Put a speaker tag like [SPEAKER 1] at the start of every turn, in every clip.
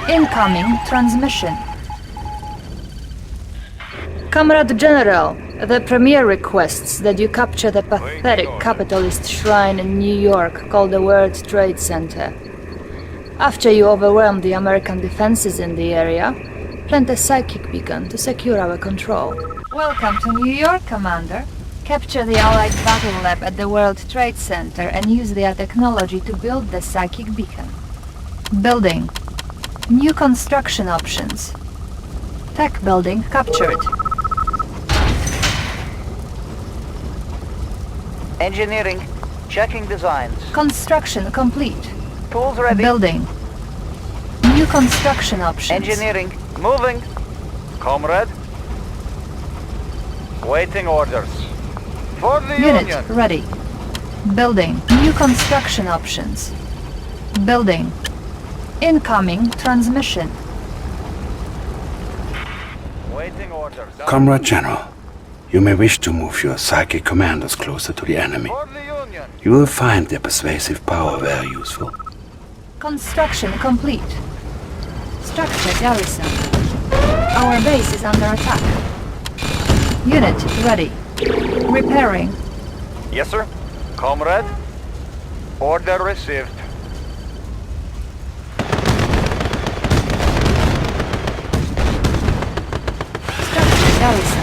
[SPEAKER 1] Incoming transmission. Comrade General, the Premier requests that you capture the pathetic capitalist shrine in New York called the World Trade Center. After you overwhelm the American defenses in the area, plant a psychic beacon to secure our control. Welcome to New York, Commander. Capture the Allied Battle Lab at the World Trade Center and use their technology to build the psychic beacon. Building. New construction options. Tech building captured.
[SPEAKER 2] Engineering. Checking designs.
[SPEAKER 1] Construction complete.
[SPEAKER 2] Tools ready.
[SPEAKER 1] Building. New construction options.
[SPEAKER 2] Engineering. Moving. Comrade. Waiting orders. For the
[SPEAKER 1] Unit
[SPEAKER 2] Union.
[SPEAKER 1] ready. Building. New construction options. Building. Incoming transmission.
[SPEAKER 2] Waiting orders.
[SPEAKER 3] Comrade General, you may wish to move your psychic commanders closer to the enemy.
[SPEAKER 2] For the Union.
[SPEAKER 3] You will find their persuasive power very useful.
[SPEAKER 1] Construction complete. Structure garrison. Our base is under attack. Unit ready. Repairing.
[SPEAKER 2] Yes, sir. Comrade. Order received.
[SPEAKER 1] Structure garrison.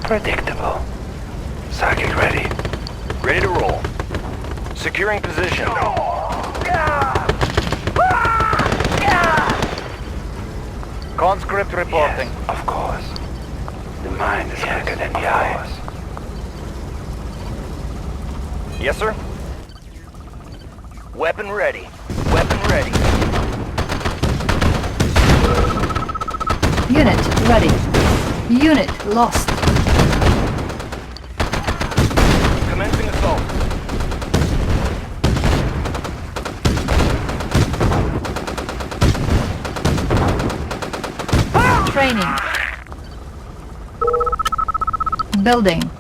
[SPEAKER 3] Predictable. Psychic ready.
[SPEAKER 4] Ready to roll. Securing position.
[SPEAKER 2] Conscript reporting.
[SPEAKER 3] Yes, of course. The mind is quicker than the eyes.
[SPEAKER 4] Yes, sir. Weapon ready. Weapon ready.
[SPEAKER 1] Unit ready. Unit lost.
[SPEAKER 4] Commencing assault.
[SPEAKER 1] Training. Building.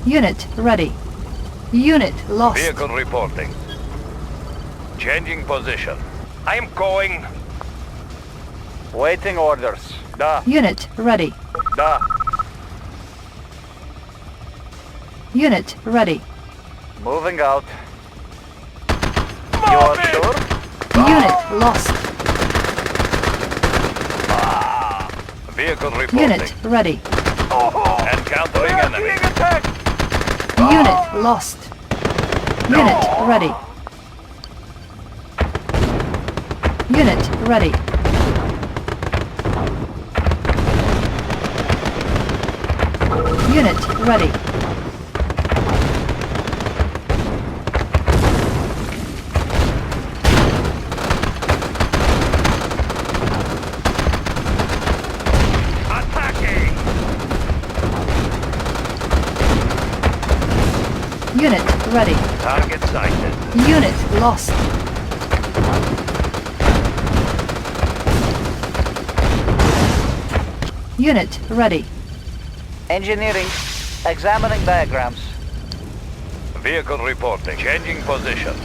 [SPEAKER 1] Unit ready. Unit lost.
[SPEAKER 4] Vehicle reporting. Changing position. I am going.
[SPEAKER 2] Waiting orders. Da.
[SPEAKER 1] Unit ready.
[SPEAKER 2] Da.
[SPEAKER 1] Unit ready.
[SPEAKER 2] Moving out. You are sure?
[SPEAKER 4] Ah!
[SPEAKER 1] Unit lost.
[SPEAKER 4] Vehicle reporting.
[SPEAKER 1] Unit ready.
[SPEAKER 4] Encountering enemy.
[SPEAKER 1] Unit lost. Unit ready. Unit ready. Unit ready.
[SPEAKER 4] Attacking.
[SPEAKER 1] Unit ready.
[SPEAKER 4] Target sighted.
[SPEAKER 1] Unit lost. Unit ready.
[SPEAKER 2] Engineering. Examining diagrams.
[SPEAKER 4] Vehicle reporting. Changing position.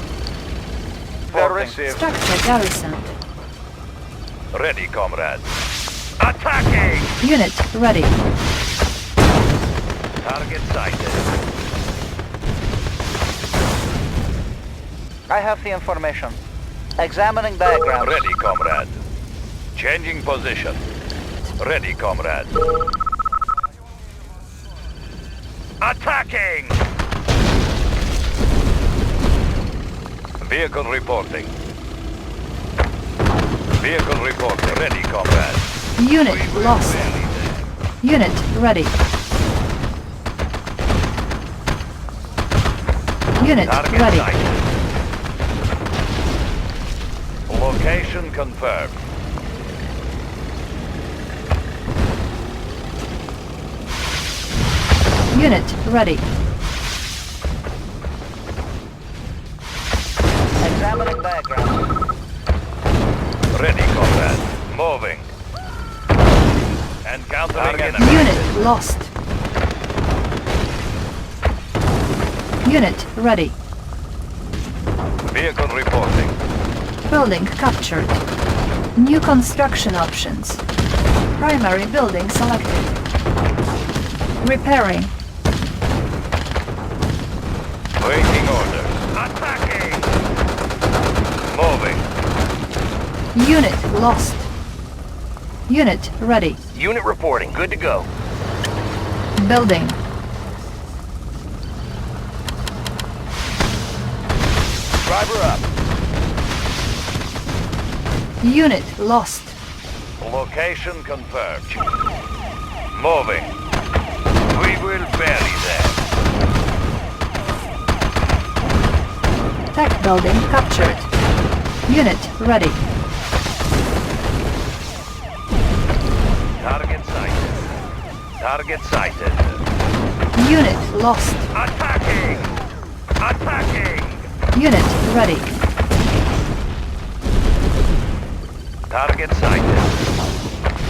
[SPEAKER 2] Order received.
[SPEAKER 1] Structure garrison.
[SPEAKER 4] Ready, comrade. Attacking.
[SPEAKER 1] Unit ready.
[SPEAKER 4] Target sighted.
[SPEAKER 2] I have the information. Examining diagrams.
[SPEAKER 4] Ready, comrade. Changing position. Ready, comrade. Attacking! Vehicle reporting. Vehicle reporting. Ready, comrade.
[SPEAKER 1] Unit lost. Unit ready. Unit
[SPEAKER 4] Target
[SPEAKER 1] ready.
[SPEAKER 4] sighted. Location confirmed.
[SPEAKER 1] Unit ready.
[SPEAKER 2] Examining diagrams.
[SPEAKER 4] Ready, comrade. Moving. Encounter. Encountering enemy.
[SPEAKER 1] Unit lost. Unit ready.
[SPEAKER 4] Vehicle reporting.
[SPEAKER 1] Building captured. New construction options. Primary building selected. Repairing.
[SPEAKER 4] Waiting orders. Attacking! Moving.
[SPEAKER 1] Unit lost. Unit ready.
[SPEAKER 4] Unit reporting. Good to go.
[SPEAKER 1] Building.
[SPEAKER 4] Driver up.
[SPEAKER 1] Unit lost.
[SPEAKER 4] Location confirmed. Moving. We will bury them.
[SPEAKER 1] Tech building captured. Unit ready.
[SPEAKER 4] Target sighted. Target sighted.
[SPEAKER 1] Unit lost.
[SPEAKER 4] Attacking! Attacking!
[SPEAKER 1] Unit ready.
[SPEAKER 4] Target sighted.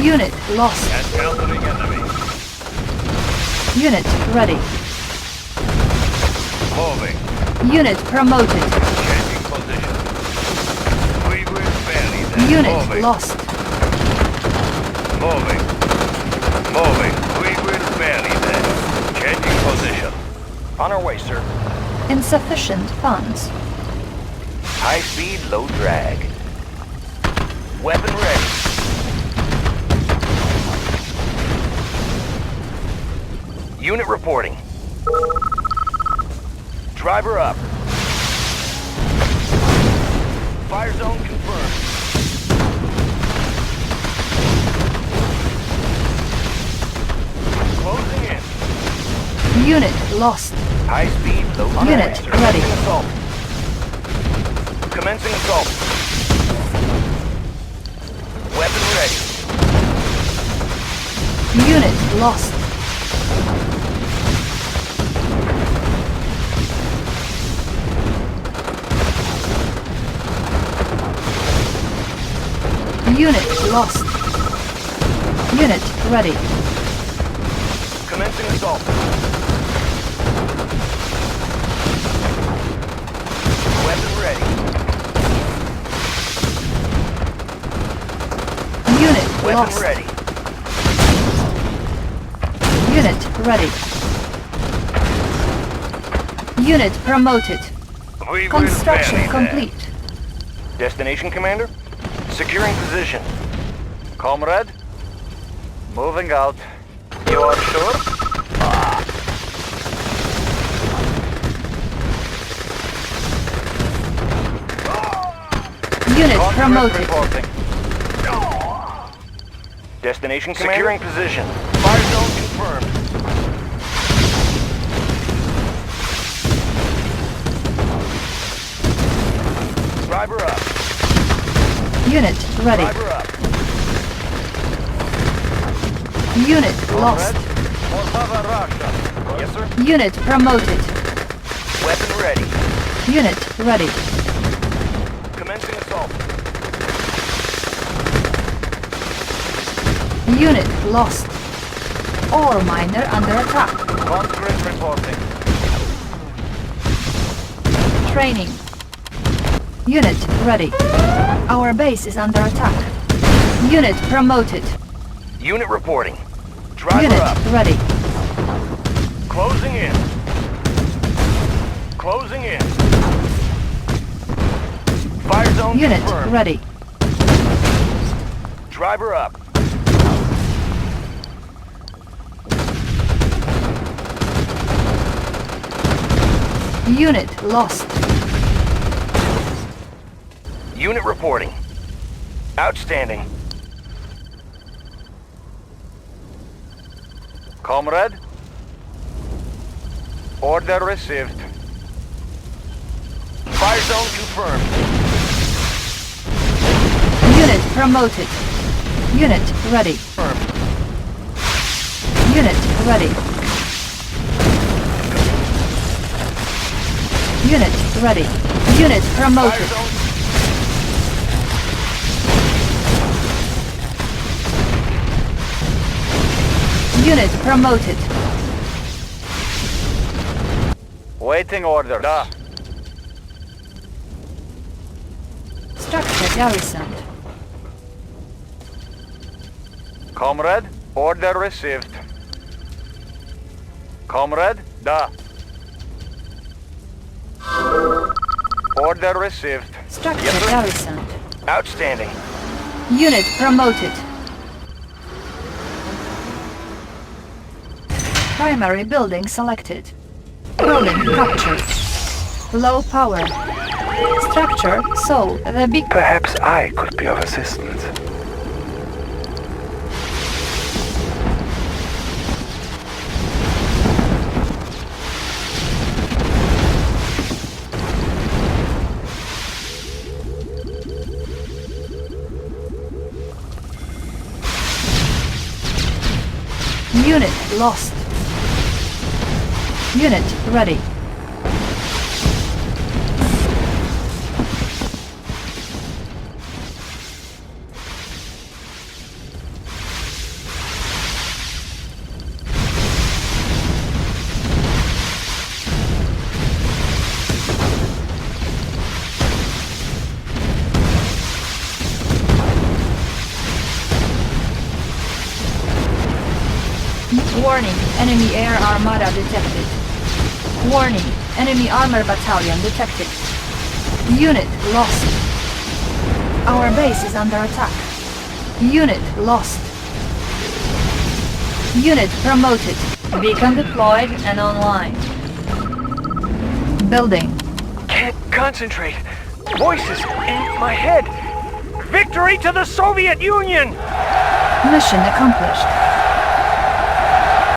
[SPEAKER 1] Unit lost.
[SPEAKER 4] Encountering enemy.
[SPEAKER 1] Unit ready.
[SPEAKER 4] Moving.
[SPEAKER 1] Unit promoted.
[SPEAKER 4] Changing position. We will bury them.
[SPEAKER 1] Unit
[SPEAKER 4] Moving.
[SPEAKER 1] lost.
[SPEAKER 4] Moving. Moving. We will bury them. Changing position. On our way, sir.
[SPEAKER 1] Insufficient funds.
[SPEAKER 4] High speed, low drag. Weapon ready. Unit reporting. Driver up. Fire zone confirmed. Closing in.
[SPEAKER 1] Unit lost.
[SPEAKER 4] High speed, low on our way,
[SPEAKER 1] Unit
[SPEAKER 4] sir.
[SPEAKER 1] ready.
[SPEAKER 4] Commencing assault. Weapon ready.
[SPEAKER 1] Unit lost. Unit lost. Unit ready.
[SPEAKER 4] Commencing assault. Weapon ready.
[SPEAKER 1] Unit
[SPEAKER 4] Weapon
[SPEAKER 1] lost.
[SPEAKER 4] ready.
[SPEAKER 1] Unit ready. Unit promoted.
[SPEAKER 4] We will
[SPEAKER 1] Construction
[SPEAKER 4] bury them.
[SPEAKER 1] complete.
[SPEAKER 4] Destination, Commander? Securing position. Comrade? Moving out. You are sure?
[SPEAKER 1] Unit
[SPEAKER 4] Conscript
[SPEAKER 1] promoted.
[SPEAKER 4] reporting. Destination, Commander? Securing position. Fire zone confirmed. Driver up.
[SPEAKER 1] Unit ready.
[SPEAKER 4] Driver up.
[SPEAKER 1] Unit lost.
[SPEAKER 4] Moldova, Russia. Yes, sir.
[SPEAKER 1] Unit promoted.
[SPEAKER 4] Weapon ready.
[SPEAKER 1] Unit ready.
[SPEAKER 4] Commencing assault.
[SPEAKER 1] Unit lost. Ore miner under attack.
[SPEAKER 4] Conscript reporting.
[SPEAKER 1] Training. Unit ready. Our base is under attack. Unit promoted.
[SPEAKER 4] Unit reporting. Driver
[SPEAKER 1] Unit
[SPEAKER 4] up.
[SPEAKER 1] ready.
[SPEAKER 4] Closing in. Closing in. Fire zone
[SPEAKER 1] Unit
[SPEAKER 4] confirmed.
[SPEAKER 1] ready.
[SPEAKER 4] Driver up.
[SPEAKER 1] Unit lost.
[SPEAKER 4] Unit reporting. Outstanding. Comrade? Order received. Fire zone confirmed.
[SPEAKER 1] Unit promoted. Unit ready.
[SPEAKER 4] Confirmed.
[SPEAKER 1] Unit ready. Unit ready. Unit promoted. Unit promoted.
[SPEAKER 2] Waiting order. Da.
[SPEAKER 1] Structure garrisoned.
[SPEAKER 2] Comrade, order received. Comrade, da. Order received.
[SPEAKER 1] Structure garrisoned.
[SPEAKER 4] Outstanding.
[SPEAKER 1] Unit promoted. Primary building selected. Building captured. Low power. Structure sold. The big...
[SPEAKER 3] Perhaps I could be of assistance.
[SPEAKER 1] Unit lost. Unit ready. Warning, enemy air armada detected. Warning, enemy armor battalion detected. Unit lost. Our base is under attack. Unit lost. Unit promoted. Beacon deployed and online. Building.
[SPEAKER 4] Can't concentrate. Voices in my head. Victory to the Soviet Union!
[SPEAKER 1] Mission accomplished.